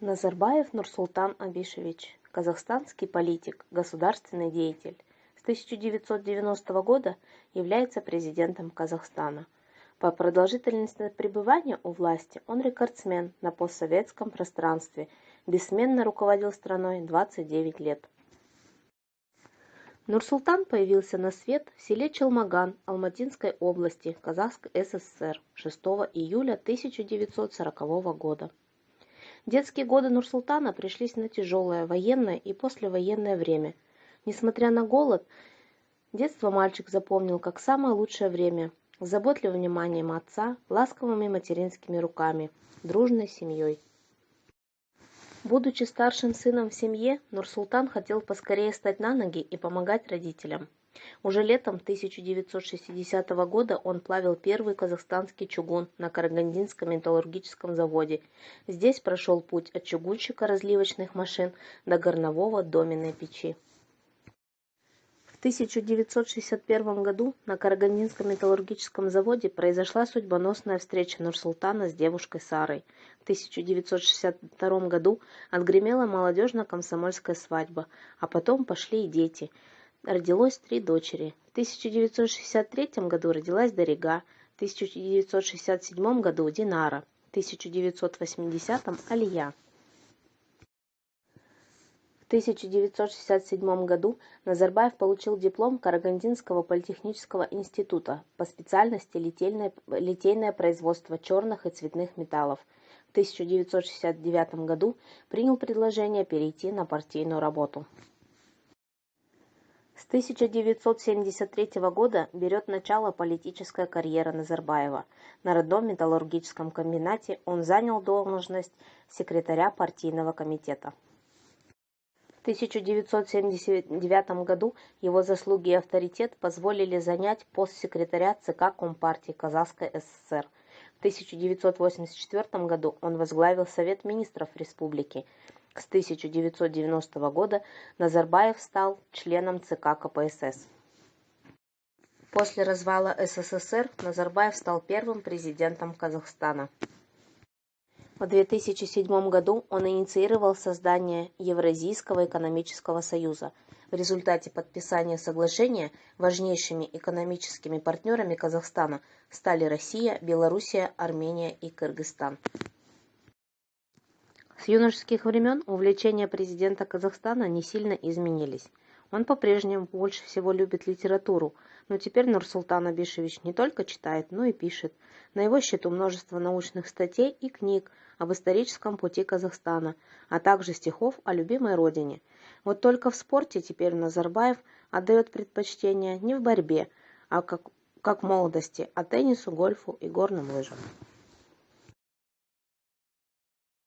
Назарбаев Нурсултан Абишевич, казахстанский политик, государственный деятель. С 1990 года является президентом Казахстана. По продолжительности пребывания у власти он рекордсмен на постсоветском пространстве, бессменно руководил страной 29 лет. Нурсултан появился на свет в селе Челмаган Алматинской области Казахской ССР 6 июля 1940 года. Детские годы Нурсултана пришлись на тяжелое военное и послевоенное время. Несмотря на голод, детство мальчик запомнил как самое лучшее время, с заботливым вниманием отца, ласковыми материнскими руками, дружной семьей. Будучи старшим сыном в семье, Нурсултан хотел поскорее стать на ноги и помогать родителям. Уже летом 1960 года он плавил первый казахстанский чугун на Карагандинском металлургическом заводе. Здесь прошел путь от чугунщика разливочных машин до горнового доменной печи. В 1961 году на Карагандинском металлургическом заводе произошла судьбоносная встреча Нурсултана с девушкой Сарой. В 1962 году отгремела молодежно-комсомольская свадьба, а потом пошли и дети. Родилось 3 дочери. В 1963 году родилась Дарига, в 1967 году Динара, в 1980 Алия. В 1967 году Назарбаев получил диплом Карагандинского политехнического института по специальности литейное производство черных и цветных металлов. В 1969 году принял предложение перейти на партийную работу. С 1973 года берет начало политическая карьера Назарбаева. На родном металлургическом комбинате он занял должность секретаря партийного комитета. В 1979 году его заслуги и авторитет позволили занять пост секретаря ЦК Компартии Казахской ССР. В 1984 году он возглавил Совет министров республики. С 1990 года Назарбаев стал членом ЦК КПСС. После развала СССР Назарбаев стал первым президентом Казахстана. В 2007 году он инициировал создание Евразийского экономического союза. В результате подписания соглашения важнейшими экономическими партнерами Казахстана стали Россия, Белоруссия, Армения и Кыргызстан. С юношеских времен увлечения президента Казахстана не сильно изменились. Он по-прежнему больше всего любит литературу, но теперь Нурсултан Абишевич не только читает, но и пишет. На его счету множество научных статей и книг об историческом пути Казахстана, а также стихов о любимой родине. Вот только в спорте теперь Назарбаев отдает предпочтение не в борьбе, а как в молодости, а теннису, гольфу и горным лыжам.